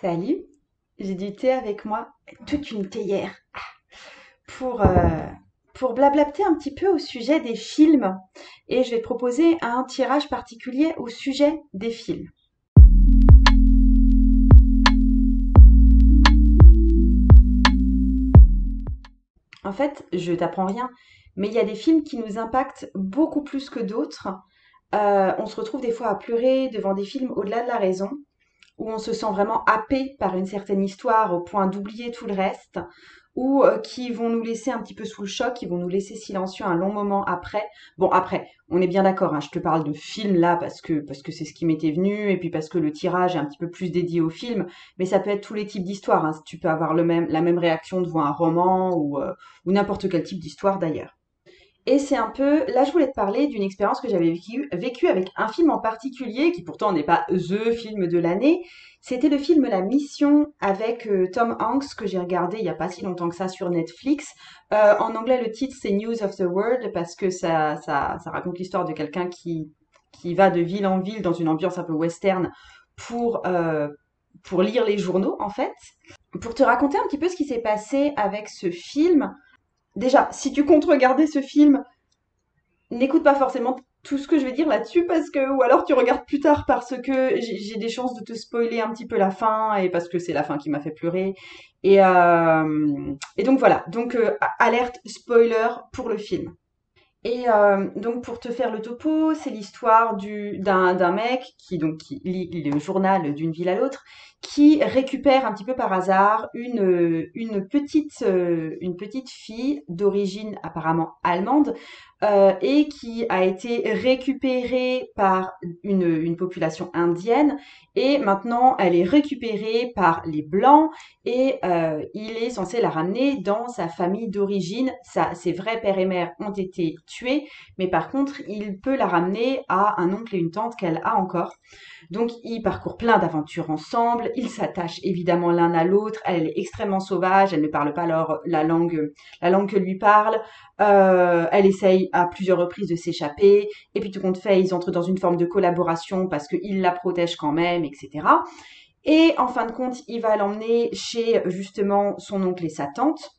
Salut, j'ai du thé avec moi, toute une théière, pour, euh, pour blablater un petit peu au sujet des films. Et je vais te proposer un tirage particulier au sujet des films. En fait, je t'apprends rien, mais il y a des films qui nous impactent beaucoup plus que d'autres. On se retrouve des fois à pleurer devant des films au-delà de la raison, où on se sent vraiment happé par une certaine histoire au point d'oublier tout le reste, ou qui vont nous laisser un petit peu sous le choc, qui vont nous laisser silencieux un long moment après. Bon, après, on est bien d'accord, hein, je te parle de films là parce que c'est ce qui m'était venu, et puis parce que le tirage est un petit peu plus dédié au film, mais ça peut être tous les types d'histoires. Hein. Tu peux avoir la même réaction devant un roman ou n'importe quel type d'histoire d'ailleurs. Et c'est un peu, là je voulais te parler d'une expérience que j'avais vécue avec un film en particulier, qui pourtant n'est pas THE film de l'année. C'était le film La Mission avec Tom Hanks que j'ai regardé il y a pas si longtemps que ça sur Netflix. En anglais le titre c'est News of the World parce que ça raconte l'histoire de quelqu'un qui va de ville en ville dans une ambiance un peu western pour, euh, pour lire les journaux en fait. Pour te raconter un petit peu ce qui s'est passé avec ce film, déjà, si tu comptes regarder ce film, n'écoute pas forcément tout ce que je vais dire là-dessus parce que, ou alors tu regardes plus tard parce que j'ai des chances de te spoiler un petit peu la fin et parce que c'est la fin qui m'a fait pleurer. Et donc voilà, donc alerte spoiler pour le film. Et donc pour te faire le topo, c'est l'histoire d'un mec qui lit le journal d'une ville à l'autre, qui récupère un petit peu par hasard une petite fille d'origine apparemment allemande et qui a été récupérée par une population indienne et maintenant elle est récupérée par les blancs et il est censé la ramener dans sa famille d'origine. Ses vrais pères et mères ont été tués, mais par contre, il peut la ramener à un oncle et une tante qu'elle a encore. Donc, ils parcourent plein d'aventures ensemble. Ils s'attachent évidemment l'un à l'autre. Elle est extrêmement sauvage. Elle ne parle pas la langue que lui parle. Elle essaye à plusieurs reprises de s'échapper. Et puis, tout compte fait, ils entrent dans une forme de collaboration parce qu'il la protège quand même, etc. Et en fin de compte, il va l'emmener chez justement son oncle et sa tante.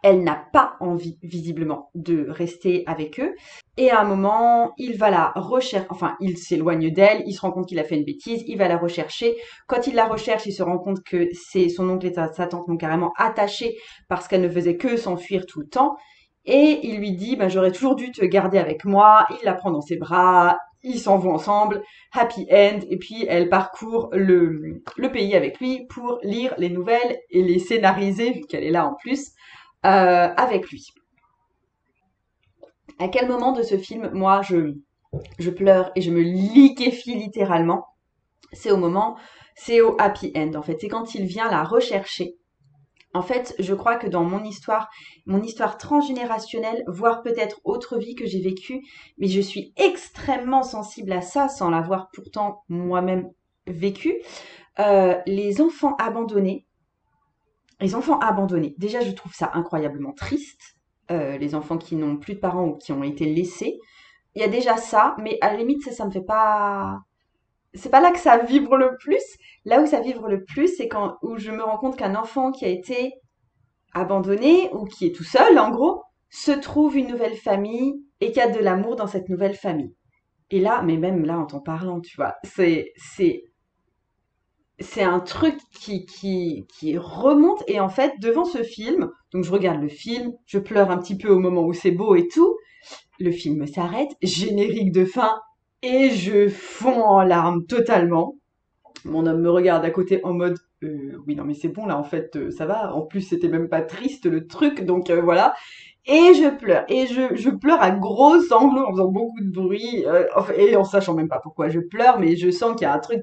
Elle n'a pas envie, visiblement, de rester avec eux. Et à un moment, il va la rechercher, enfin, il s'éloigne d'elle, il se rend compte qu'il a fait une bêtise, il va la rechercher. Quand il la recherche, il se rend compte que c'est son oncle et sa tante l'ont carrément attachée parce qu'elle ne faisait que s'enfuir tout le temps. Et il lui dit, bah, j'aurais toujours dû te garder avec moi. Il la prend dans ses bras, ils s'en vont ensemble, happy end. Et puis elle parcourt le pays avec lui pour lire les nouvelles et les scénariser, vu qu'elle est là en plus, avec lui. À quel moment de ce film, moi, je pleure et je me liquéfie littéralement? C'est au moment, c'est au happy end en fait. C'est quand il vient la rechercher. En fait, je crois que dans mon histoire transgénérationnelle, voire peut-être autre vie que j'ai vécue, mais je suis extrêmement sensible à ça sans l'avoir pourtant moi-même vécu. Les enfants abandonnés, les enfants abandonnés. Déjà, je trouve ça incroyablement triste. Les enfants qui n'ont plus de parents ou qui ont été laissés. Il y a déjà ça, mais à la limite, ça me fait pas. C'est pas là que ça vibre le plus. Là où ça vibre le plus, c'est quand où je me rends compte qu'un enfant qui a été abandonné ou qui est tout seul, en gros, se trouve une nouvelle famille et qu'il y a de l'amour dans cette nouvelle famille. Et là, mais même là, en t'en parlant, tu vois, c'est un truc qui remonte. Et en fait, devant ce film, donc je regarde le film, je pleure un petit peu au moment où c'est beau et tout. Le film s'arrête, générique de fin, et je fonds en larmes totalement. Mon homme me regarde à côté en mode oui non mais c'est bon là en fait ça va. En plus c'était même pas triste le truc donc voilà. Et je pleure et je pleure à gros sanglots en faisant beaucoup de bruit enfin, et en sachant même pas pourquoi je pleure mais je sens qu'il y a un truc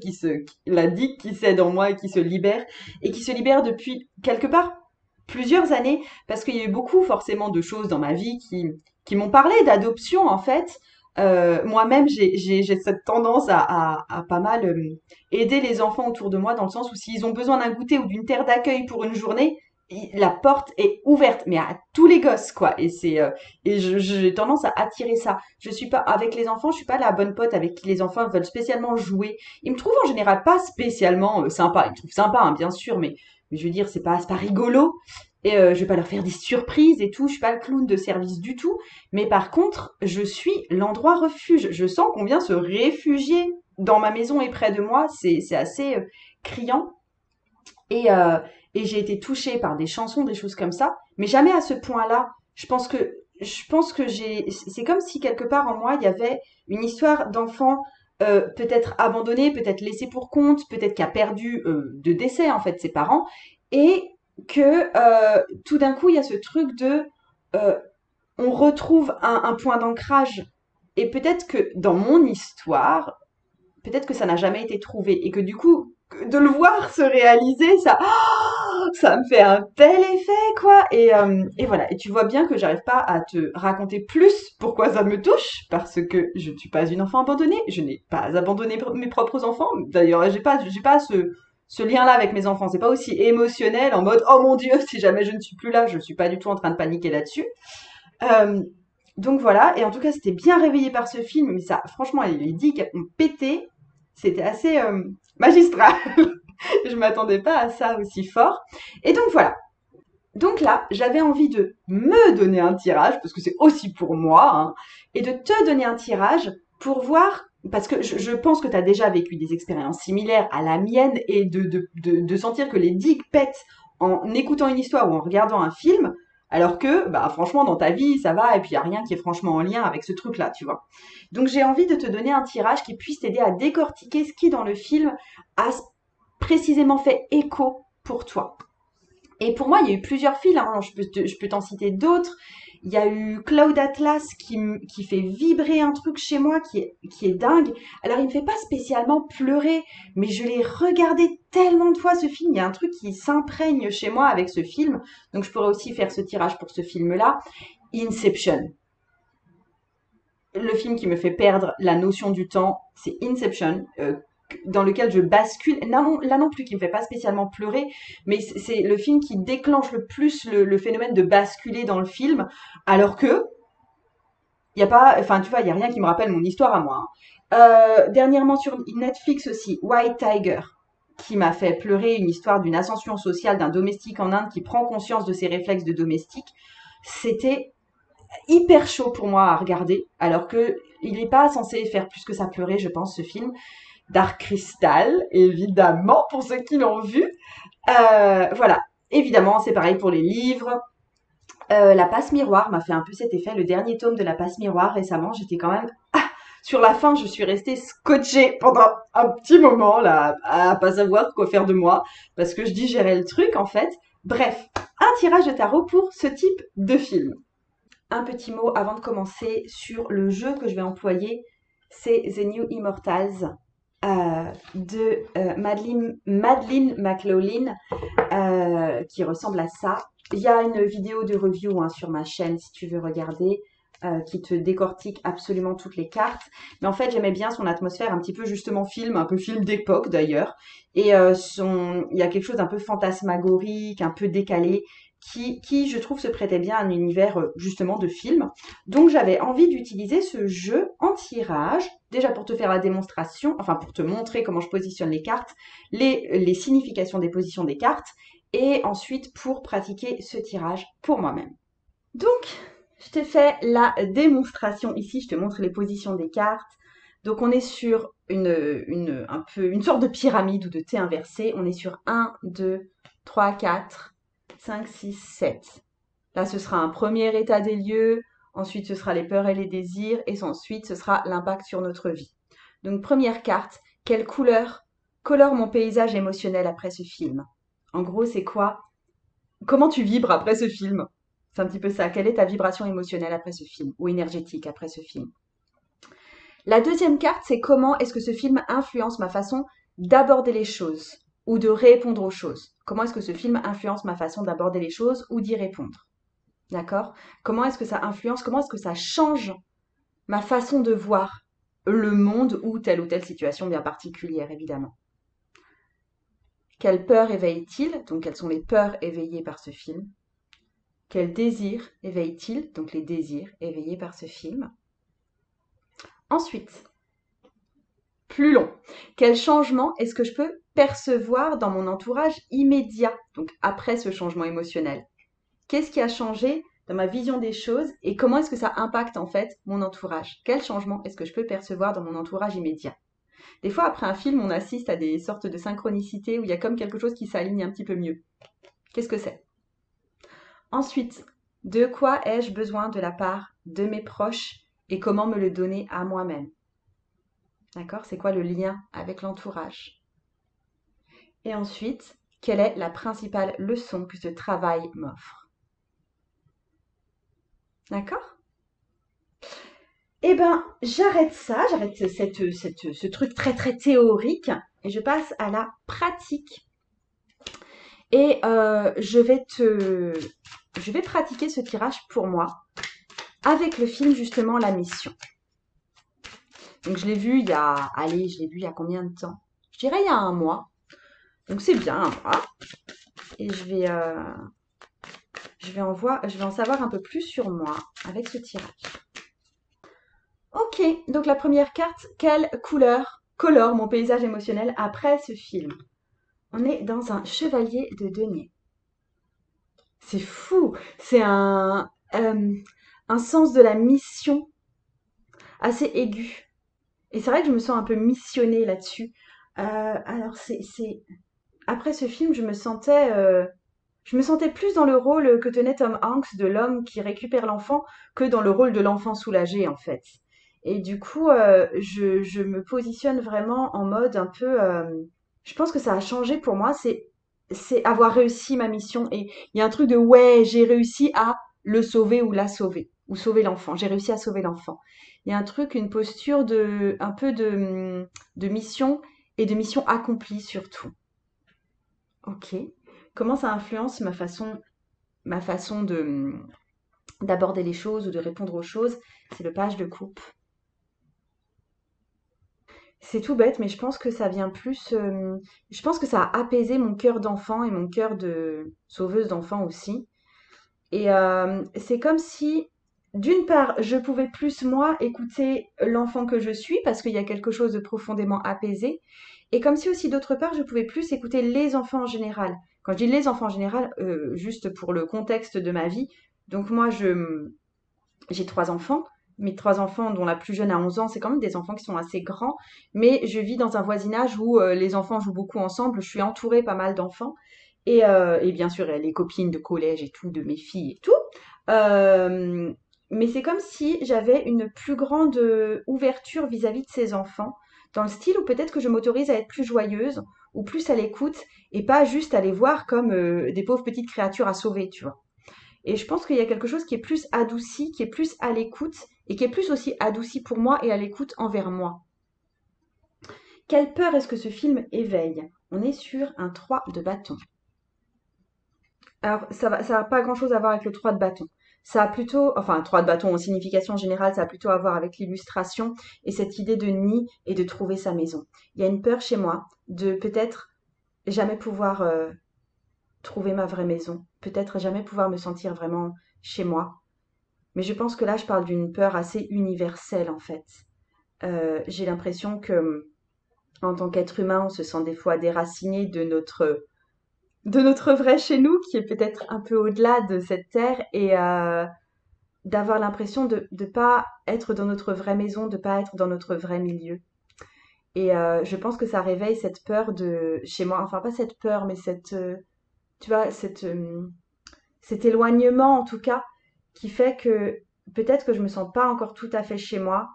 la digue qui cède en moi et qui se libère depuis quelque part plusieurs années parce qu'il y a eu beaucoup forcément de choses dans ma vie qui m'ont parlé d'adoption en fait. Moi-même j'ai cette tendance à pas mal aider les enfants autour de moi dans le sens où s'ils ont besoin d'un goûter ou d'une terre d'accueil pour une journée, la porte est ouverte, mais à tous les gosses, quoi. J'ai tendance à attirer ça. Je suis pas, avec les enfants, je suis pas la bonne pote avec qui les enfants veulent spécialement jouer. Ils me trouvent en général pas spécialement sympa. Ils me trouvent sympa, hein, bien sûr, mais je veux dire, c'est pas rigolo. Je vais pas leur faire des surprises et tout. Je suis pas le clown de service du tout. Mais par contre, je suis l'endroit refuge. Je sens qu'on vient se réfugier dans ma maison et près de moi. C'est assez criant. Et, euh, et j'ai été touchée par des chansons, des choses comme ça, mais jamais à ce point-là. Je pense que c'est comme si quelque part en moi il y avait une histoire d'enfant peut-être abandonné, peut-être laissé pour compte, peut-être qui a perdu de décès en fait ses parents, et que tout d'un coup il y a ce truc de euh, on retrouve un point d'ancrage. Et peut-être que dans mon histoire, peut-être que ça n'a jamais été trouvé et que du coup de le voir se réaliser ça me fait un tel effet quoi et voilà et tu vois bien que j'arrive pas à te raconter plus pourquoi ça me touche parce que je ne suis pas une enfant abandonnée, je n'ai pas abandonné mes propres enfants, d'ailleurs j'ai pas ce lien là avec mes enfants, c'est pas aussi émotionnel en mode oh mon dieu si jamais je ne suis plus là, je suis pas du tout en train de paniquer là-dessus. euh, donc voilà, et en tout cas, c'était bien réveillé par ce film, mais ça, franchement, les digues ont pété. C'était assez magistral. Je m'attendais pas à ça aussi fort. Et donc voilà. Donc là, j'avais envie de me donner un tirage, parce que c'est aussi pour moi, hein, et de te donner un tirage pour voir, parce que je pense que tu as déjà vécu des expériences similaires à la mienne, et de sentir que les digues pètent en écoutant une histoire ou en regardant un film, alors que, bah, franchement, dans ta vie, ça va, et puis il n'y a rien qui est franchement en lien avec ce truc-là, tu vois. Donc j'ai envie de te donner un tirage qui puisse t'aider à décortiquer ce qui, dans le film, a précisément fait écho pour toi. Et pour moi, il y a eu plusieurs films, hein. Je peux t'en citer d'autres. Il y a eu Cloud Atlas qui fait vibrer un truc chez moi qui est dingue. Alors, il me fait pas spécialement pleurer, mais je l'ai regardé tellement de fois ce film. Il y a un truc qui s'imprègne chez moi avec ce film. Donc, je pourrais aussi faire ce tirage pour ce film-là. Inception. Le film qui me fait perdre la notion du temps, c'est Inception. Dans lequel je bascule, là non plus qui me fait pas spécialement pleurer, mais c'est le film qui déclenche le plus le phénomène de basculer dans le film, alors que il y a pas, enfin tu vois, il y a rien qui me rappelle mon histoire à moi, hein. Dernièrement sur Netflix aussi, White Tiger, qui m'a fait pleurer, une histoire d'une ascension sociale d'un domestique en Inde qui prend conscience de ses réflexes de domestique. C'était hyper chaud pour moi à regarder, alors que il n'est pas censé faire plus que ça pleurer, je pense, ce film. Dark Crystal, évidemment, pour ceux qui l'ont vu. Voilà, évidemment, c'est pareil pour les livres. La passe miroir m'a fait un peu cet effet. Le dernier tome de la passe miroir récemment, j'étais quand même... sur la fin, je suis restée scotchée pendant un petit moment, là, à pas savoir quoi faire de moi, parce que je digérais le truc, en fait. Bref, un tirage de tarot pour ce type de film. Un petit mot avant de commencer sur le jeu que je vais employer, c'est The New Immortals de Madeleine McLaughlin qui ressemble à ça. Il y a une vidéo de review hein, sur ma chaîne si tu veux regarder qui te décortique absolument toutes les cartes. Mais en fait, j'aimais bien son atmosphère un petit peu justement film, un peu film d'époque d'ailleurs. Et il y a quelque chose d'un peu fantasmagorique, un peu décalé, qui, je trouve, se prêtait bien à un univers justement de film. Donc j'avais envie d'utiliser ce jeu en tirage, déjà pour te faire la démonstration, enfin pour te montrer comment je positionne les cartes, les significations des positions des cartes, et ensuite pour pratiquer ce tirage pour moi-même. Donc, je te fais la démonstration ici, je te montre les positions des cartes. Donc on est sur une sorte de pyramide ou de T inversé. On est sur 1, 2, 3, 4, 5, 6, 7. Là, ce sera un premier état des lieux, ensuite ce sera les peurs et les désirs, et ensuite ce sera l'impact sur notre vie. Donc première carte, quelle couleur colore mon paysage émotionnel après ce film? En gros, c'est quoi? Comment tu vibres après ce film? C'est un petit peu ça. Quelle est ta vibration émotionnelle après ce film ou énergétique après ce film? La deuxième carte, c'est comment est-ce que ce film influence ma façon d'aborder les choses ou de répondre aux choses. Comment est-ce que ce film influence ma façon d'aborder les choses ou d'y répondre? D'accord? Comment est-ce que ça influence, comment est-ce que ça change ma façon de voir le monde ou telle situation bien particulière, évidemment. Quelle peur éveille-t-il? Donc, quelles sont les peurs éveillées par ce film? Quel désir éveille-t-il? Donc, les désirs éveillés par ce film. Ensuite, plus long. Quel changement est-ce que je peux percevoir dans mon entourage immédiat, donc après ce changement émotionnel? Qu'est-ce qui a changé dans ma vision des choses et comment est-ce que ça impacte en fait mon entourage? Quel changement est-ce que je peux percevoir dans mon entourage immédiat? Des fois, après un film, on assiste à des sortes de synchronicité où il y a comme quelque chose qui s'aligne un petit peu mieux. Qu'est-ce que c'est? Ensuite, de quoi ai-je besoin de la part de mes proches et comment me le donner à moi-même? D'accord? C'est quoi le lien avec l'entourage? Et ensuite, quelle est la principale leçon que ce travail m'offre? D'accord? Eh ben, j'arrête ça, j'arrête ce truc très très théorique et je passe à la pratique. Et je vais pratiquer ce tirage pour moi avec le film justement La Mission. Donc je l'ai vu je l'ai vu il y a combien de temps? Je dirais il y a un mois. Donc c'est bien un mois. Et je vais en savoir un peu plus sur moi avec ce tirage. Ok, donc la première carte, quelle couleur colore mon paysage émotionnel après ce film? On est dans un chevalier de denier. C'est fou, c'est un sens de la mission assez aigu. Et c'est vrai que je me sens un peu missionnée là-dessus. Alors après ce film, je me sentais plus dans le rôle que tenait Tom Hanks de l'homme qui récupère l'enfant que dans le rôle de l'enfant soulagé en fait. Et du coup, je me positionne vraiment en mode un peu. Je pense que ça a changé pour moi. C'est avoir réussi ma mission. Et il y a un truc de ouais, j'ai réussi à le sauver ou la sauver ou sauver l'enfant. J'ai réussi à sauver l'enfant. Il y a un truc, une posture de un peu de mission et de mission accomplie surtout. Ok. Comment ça influence ma façon d'aborder les choses ou de répondre aux choses? C'est le page de coupe. C'est tout bête, mais je pense que ça vient plus. Je pense que ça a apaisé mon cœur d'enfant et mon cœur de sauveuse d'enfant aussi. Et c'est comme si, d'une part, je pouvais plus moi écouter l'enfant que je suis parce qu'il y a quelque chose de profondément apaisé. Et comme si aussi, d'autre part, je pouvais plus écouter les enfants en général. Quand je dis les enfants en général, juste pour le contexte de ma vie. Donc moi, j'ai trois enfants. Mes trois enfants, dont la plus jeune a 11 ans, c'est quand même des enfants qui sont assez grands. Mais je vis dans un voisinage où les enfants jouent beaucoup ensemble. Je suis entourée pas mal d'enfants. Et bien sûr, les copines de collège et tout, de mes filles et tout. Euh, mais c'est comme si j'avais une plus grande ouverture vis-à-vis de ces enfants, dans le style où peut-être que je m'autorise à être plus joyeuse ou plus à l'écoute et pas juste à les voir comme des pauvres petites créatures à sauver, tu vois. Et je pense qu'il y a quelque chose qui est plus adouci, qui est plus à l'écoute et qui est plus aussi adouci pour moi et à l'écoute envers moi. Quelle peur est-ce que ce film éveille? On est sur un 3 de bâton. Alors, ça a pas grand-chose à voir avec le 3 de bâton. Ça a plutôt, enfin, 3 de bâton en signification générale, ça a plutôt à voir avec l'illustration et cette idée de nid et de trouver sa maison. Il y a une peur chez moi de peut-être jamais pouvoir trouver ma vraie maison, peut-être jamais pouvoir me sentir vraiment chez moi. Mais je pense que là, je parle d'une peur assez universelle en fait. J'ai l'impression que, en tant qu'être humain, on se sent des fois déraciné de notre vrai chez nous, qui est peut-être un peu au-delà de cette terre, et d'avoir l'impression de ne pas être dans notre vraie maison, de pas être dans notre vrai milieu. Et je pense que ça réveille cette peur de chez moi, enfin pas cette peur, mais tu vois, cet éloignement en tout cas, qui fait que peut-être que je me sens pas encore tout à fait chez moi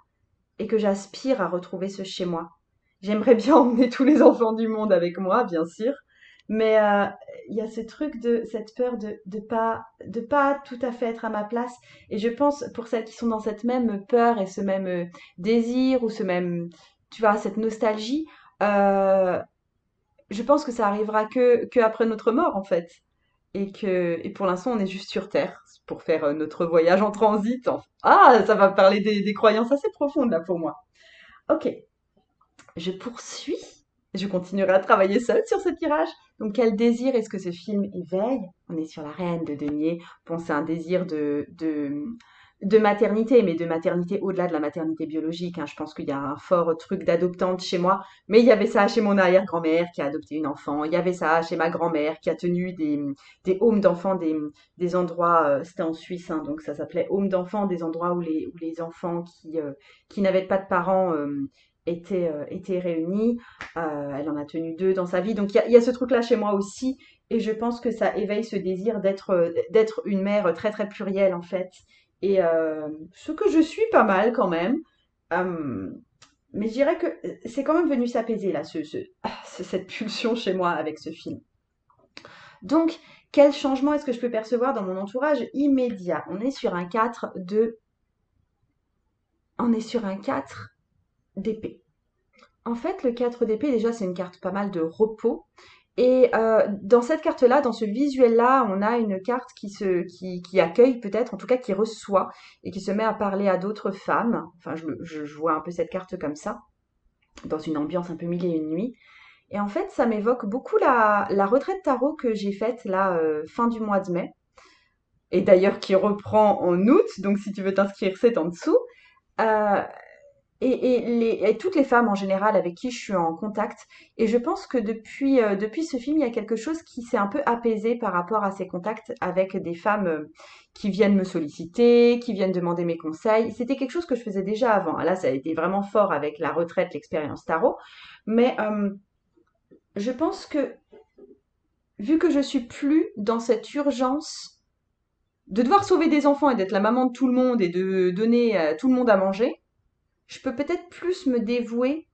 et que j'aspire à retrouver ce chez moi. J'aimerais bien emmener tous les enfants du monde avec moi, bien sûr, mais il y a ce truc de cette peur de pas tout à fait être à ma place. Et je pense pour celles qui sont dans cette même peur et ce même désir ou ce même, tu vois, cette nostalgie, euh, je pense que ça arrivera que après notre mort en fait. Et pour l'instant, on est juste sur Terre pour faire notre voyage en transit. Ah, ça va parler des croyances assez profondes là pour moi. Ok, je poursuis. Je continuerai à travailler seule sur ce tirage. Donc quel désir est-ce que ce film éveille? On est sur La Reine de Denier. Bon, c'est un désir de maternité, mais de maternité au-delà de la maternité biologique, hein. Je pense qu'il y a un fort truc d'adoptante chez moi, mais il y avait ça chez mon arrière-grand-mère qui a adopté une enfant, il y avait ça chez ma grand-mère qui a tenu des homes d'enfants, des endroits, c'était en Suisse, hein, donc ça s'appelait home d'enfants, des endroits où les enfants qui n'avaient pas de parents étaient réunis. Elle en a tenu deux dans sa vie, donc il y a ce truc-là chez moi aussi, et je pense que ça éveille ce désir d'être une mère très très plurielle en fait. Et ce que je suis pas mal quand même. Euh, mais je dirais que c'est quand même venu s'apaiser là, cette pulsion chez moi avec ce film. Donc, quel changement est-ce que je peux percevoir dans mon entourage immédiat? On est sur un 4 d'épée. En fait, le 4 d'épée, déjà, c'est une carte pas mal de repos. Et dans cette carte-là, dans ce visuel-là, on a une carte qui accueille peut-être, en tout cas qui reçoit, et qui se met à parler à d'autres femmes. Enfin, je vois un peu cette carte comme ça, dans une ambiance un peu mille et une nuits. Et en fait, ça m'évoque beaucoup la retraite tarot que j'ai faite là, fin du mois de mai, et d'ailleurs qui reprend en août, donc si tu veux t'inscrire, c'est en dessous. Euh, et toutes les femmes en général avec qui je suis en contact. Et je pense que depuis ce film, il y a quelque chose qui s'est un peu apaisé par rapport à ces contacts avec des femmes qui viennent me solliciter, qui viennent demander mes conseils. C'était quelque chose que je faisais déjà avant. Là, ça a été vraiment fort avec la retraite, l'expérience tarot. Mais je pense que vu que je suis plus dans cette urgence de devoir sauver des enfants et d'être la maman de tout le monde et de donner à tout le monde à manger, je peux peut-être plus me dévouer.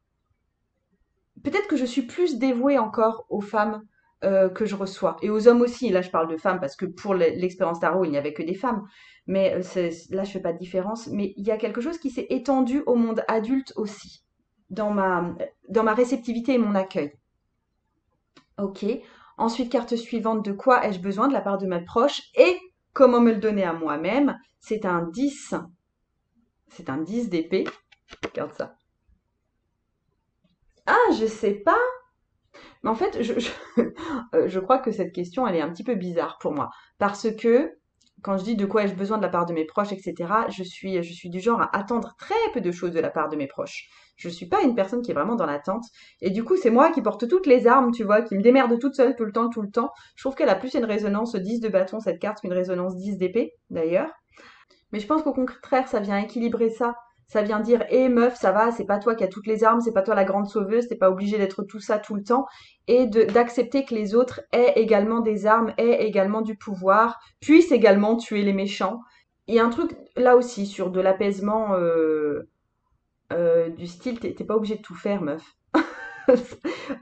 Peut-être que je suis plus dévouée encore aux femmes que je reçois. Et aux hommes aussi. Là, je parle de femmes parce que pour l'expérience tarot, il n'y avait que des femmes. Mais là, je fais pas de différence. Mais il y a quelque chose qui s'est étendu au monde adulte aussi, dans ma réceptivité et mon accueil. Ok. Ensuite, carte suivante, de quoi ai-je besoin de la part de mes proches et comment me le donner à moi-même? C'est un 10. C'est un 10 d'épée. Regarde ça. Ah, je sais pas. Mais en fait, je crois que cette question, elle est un petit peu bizarre pour moi. Parce que quand je dis de quoi ai-je besoin de la part de mes proches, etc., je suis du genre à attendre très peu de choses de la part de mes proches. Je suis pas une personne qui est vraiment dans l'attente. Et du coup, c'est moi qui porte toutes les armes, tu vois, qui me démerde toute seule tout le temps, tout le temps. Je trouve qu'elle a plus une résonance 10 de bâton, cette carte, qu'une résonance 10 d'épée, d'ailleurs. Mais je pense qu'au contraire, ça vient équilibrer ça. Ça vient dire, hé meuf, ça va, c'est pas toi qui as toutes les armes, c'est pas toi la grande sauveuse, t'es pas obligé d'être tout ça tout le temps. Et d'accepter que les autres aient également des armes, aient également du pouvoir, puissent également tuer les méchants. Il y a un truc là aussi sur de l'apaisement du style, t'es pas obligé de tout faire, meuf.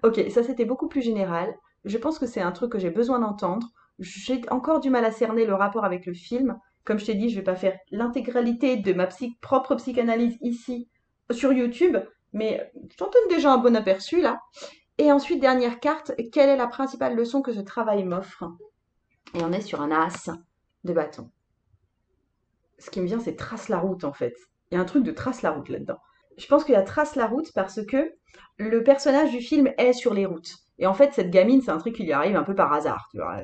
Ok, ça c'était beaucoup plus général. Je pense que c'est un truc que j'ai besoin d'entendre. J'ai encore du mal à cerner le rapport avec le film. Comme je t'ai dit, je vais pas faire l'intégralité de ma propre psychanalyse ici sur YouTube, mais j'en donne déjà un bon aperçu là. Et ensuite, dernière carte, quelle est la principale leçon que ce travail m'offre? Et on est sur un as de bâton. Ce qui me vient, c'est trace la route en fait. Il y a un truc de trace la route là-dedans. Je pense qu'il y a trace la route parce que le personnage du film est sur les routes. Et en fait, cette gamine, c'est un truc qui lui arrive un peu par hasard, tu vois.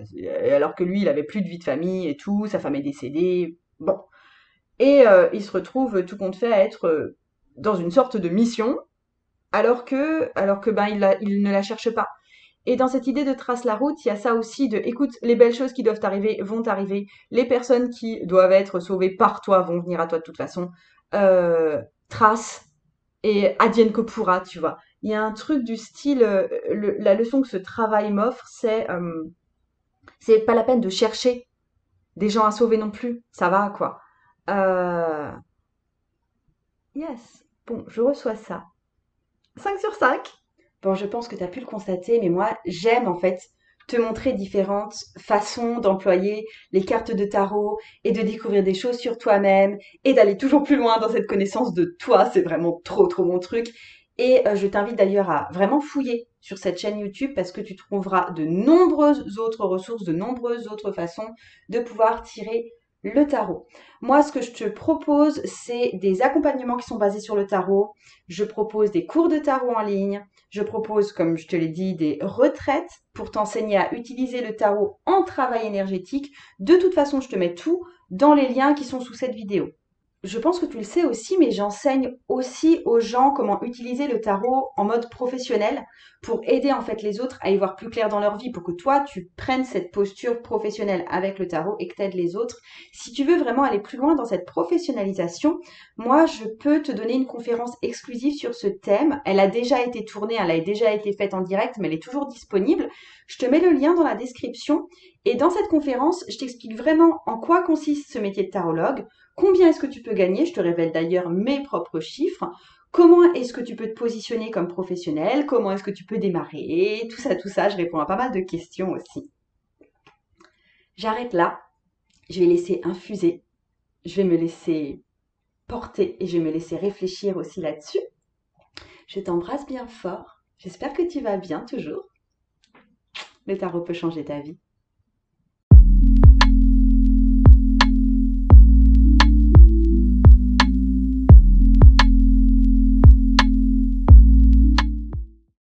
Alors que lui, il avait plus de vie de famille et tout, sa femme est décédée. Bon. Et il se retrouve tout compte fait à être dans une sorte de mission, alors que ben il ne la cherche pas. Et dans cette idée de trace la route, il y a ça aussi de, écoute, les belles choses qui doivent arriver vont arriver, les personnes qui doivent être sauvées par toi vont venir à toi de toute façon. Trace et advienne que pourra, tu vois. Il y a un truc du style, la leçon que ce travail m'offre, c'est pas la peine de chercher des gens à sauver non plus, ça va quoi. Euh, yes, bon, je reçois ça. 5 sur 5. Bon, je pense que tu as pu le constater, mais moi, j'aime en fait te montrer différentes façons d'employer les cartes de tarot et de découvrir des choses sur toi-même et d'aller toujours plus loin dans cette connaissance de toi. C'est vraiment trop, trop mon truc. Et je t'invite d'ailleurs à vraiment fouiller sur cette chaîne YouTube parce que tu trouveras de nombreuses autres ressources, de nombreuses autres façons de pouvoir tirer le tarot. Moi, ce que je te propose, c'est des accompagnements qui sont basés sur le tarot. Je propose des cours de tarot en ligne. Je propose, comme je te l'ai dit, des retraites pour t'enseigner à utiliser le tarot en travail énergétique. De toute façon, je te mets tout dans les liens qui sont sous cette vidéo. Je pense que tu le sais aussi, mais j'enseigne aussi aux gens comment utiliser le tarot en mode professionnel pour aider en fait les autres à y voir plus clair dans leur vie, pour que toi tu prennes cette posture professionnelle avec le tarot et que tu aides les autres. Si tu veux vraiment aller plus loin dans cette professionnalisation, moi je peux te donner une conférence exclusive sur ce thème. Elle a déjà été tournée, elle a déjà été faite en direct, mais elle est toujours disponible. Je te mets le lien dans la description. Et dans cette conférence, je t'explique vraiment en quoi consiste ce métier de tarologue. Combien est-ce que tu peux gagner? Je te révèle d'ailleurs mes propres chiffres. Comment est-ce que tu peux te positionner comme professionnel? Comment est-ce que tu peux démarrer? Tout ça, je réponds à pas mal de questions aussi. J'arrête là. Je vais laisser infuser. Je vais me laisser porter et je vais me laisser réfléchir aussi là-dessus. Je t'embrasse bien fort. J'espère que tu vas bien toujours. Le tarot peut changer ta vie.